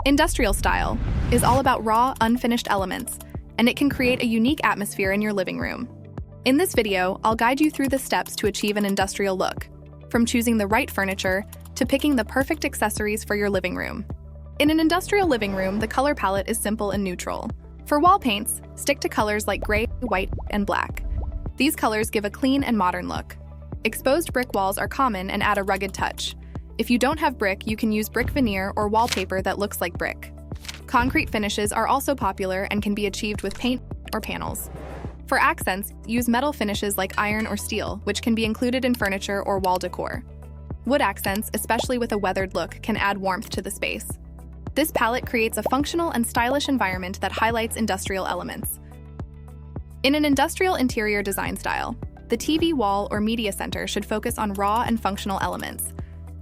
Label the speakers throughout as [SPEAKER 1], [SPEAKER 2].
[SPEAKER 1] Industrial style is all about raw, unfinished elements, and it can create a unique atmosphere in your living room. In this video, I'll guide you through the steps to achieve an industrial look, from choosing the right furniture to picking the perfect accessories for your living room. In an industrial living room, the color palette is simple and neutral. For wall paints, stick to colors like gray, white, and black. These colors give a clean and modern look. Exposed brick walls are common and add a rugged touch. If you don't have brick, you can use brick veneer or wallpaper that looks like brick. Concrete finishes are also popular and can be achieved with paint or panels. For accents, use metal finishes like iron or steel, which can be included in furniture or wall decor. Wood accents, especially with a weathered look, can add warmth to the space. This palette creates a functional and stylish environment that highlights industrial elements. In an industrial interior design style, the TV wall or media center should focus on raw and functional elements.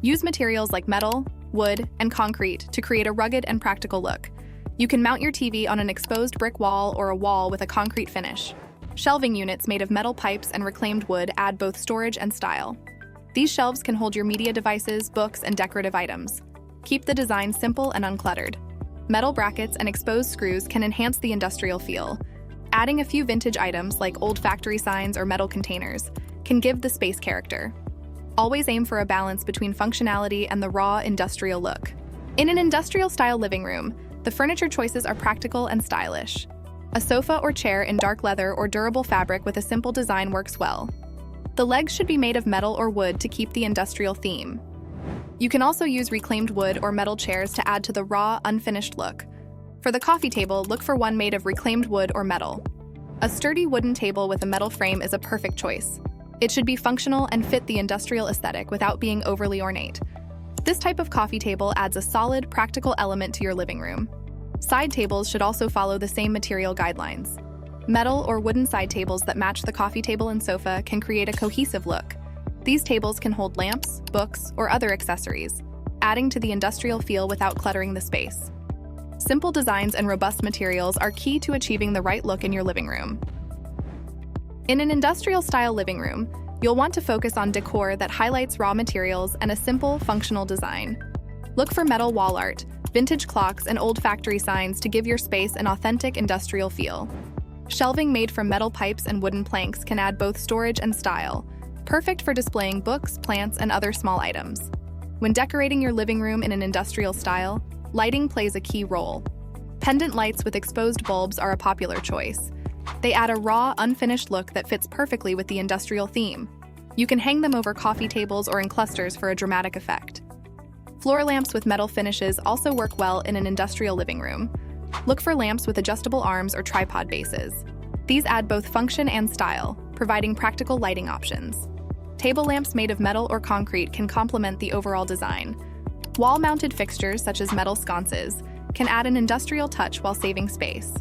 [SPEAKER 1] Use materials like metal, wood, and concrete to create a rugged and practical look. You can mount your TV on an exposed brick wall or a wall with a concrete finish. Shelving units made of metal pipes and reclaimed wood add both storage and style. These shelves can hold your media devices, books, and decorative items. Keep the design simple and uncluttered. Metal brackets and exposed screws can enhance the industrial feel. Adding a few vintage items like old factory signs or metal containers can give the space character. Always aim for a balance between functionality and the raw industrial look. In an industrial-style living room, the furniture choices are practical and stylish. A sofa or chair in dark leather or durable fabric with a simple design works well. The legs should be made of metal or wood to keep the industrial theme. You can also use reclaimed wood or metal chairs to add to the raw, unfinished look. For the coffee table, look for one made of reclaimed wood or metal. A sturdy wooden table with a metal frame is a perfect choice. It should be functional and fit the industrial aesthetic without being overly ornate. This type of coffee table adds a solid, practical element to your living room. Side tables should also follow the same material guidelines. Metal or wooden side tables that match the coffee table and sofa can create a cohesive look. These tables can hold lamps, books, or other accessories, adding to the industrial feel without cluttering the space. Simple designs and robust materials are key to achieving the right look in your living room. In an industrial-style living room, you'll want to focus on decor that highlights raw materials and a simple, functional design. Look for metal wall art, vintage clocks, and old factory signs to give your space an authentic industrial feel. Shelving made from metal pipes and wooden planks can add both storage and style, perfect for displaying books, plants, and other small items. When decorating your living room in an industrial style, lighting plays a key role. Pendant lights with exposed bulbs are a popular choice. They add a raw, unfinished look that fits perfectly with the industrial theme. You can hang them over coffee tables or in clusters for a dramatic effect. Floor lamps with metal finishes also work well in an industrial living room. Look for lamps with adjustable arms or tripod bases. These add both function and style, providing practical lighting options. Table lamps made of metal or concrete can complement the overall design. Wall-mounted fixtures such as metal sconces can add an industrial touch while saving space.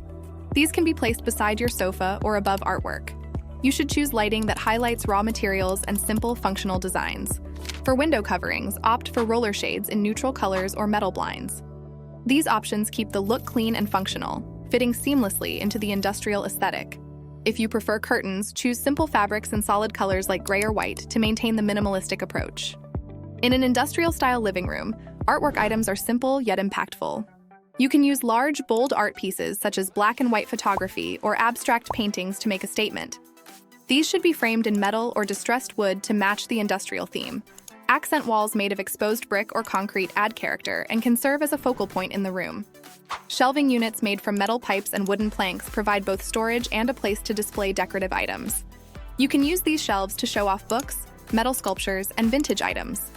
[SPEAKER 1] These can be placed beside your sofa or above artwork. You should choose lighting that highlights raw materials and simple, functional designs. For window coverings, opt for roller shades in neutral colors or metal blinds. These options keep the look clean and functional, fitting seamlessly into the industrial aesthetic. If you prefer curtains, choose simple fabrics and solid colors like gray or white to maintain the minimalistic approach. In an industrial-style living room, artwork items are simple yet impactful. You can use large, bold art pieces such as black and white photography or abstract paintings to make a statement. These should be framed in metal or distressed wood to match the industrial theme. Accent walls made of exposed brick or concrete add character and can serve as a focal point in the room. Shelving units made from metal pipes and wooden planks provide both storage and a place to display decorative items. You can use these shelves to show off books, metal sculptures, and vintage items.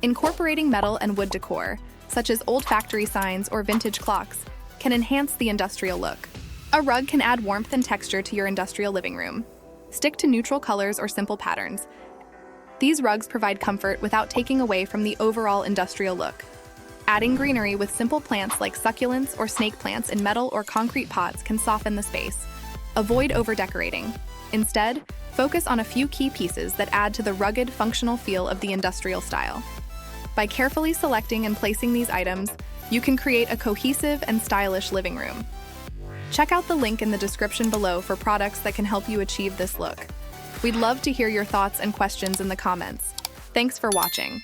[SPEAKER 1] Incorporating metal and wood decor, such as old factory signs or vintage clocks, can enhance the industrial look. A rug can add warmth and texture to your industrial living room. Stick to neutral colors or simple patterns. These rugs provide comfort without taking away from the overall industrial look. Adding greenery with simple plants like succulents or snake plants in metal or concrete pots can soften the space. Avoid over-decorating. Instead, focus on a few key pieces that add to the rugged, functional feel of the industrial style. By carefully selecting and placing these items, you can create a cohesive and stylish living room. Check out the link in the description below for products that can help you achieve this look. We'd love to hear your thoughts and questions in the comments. Thanks for watching.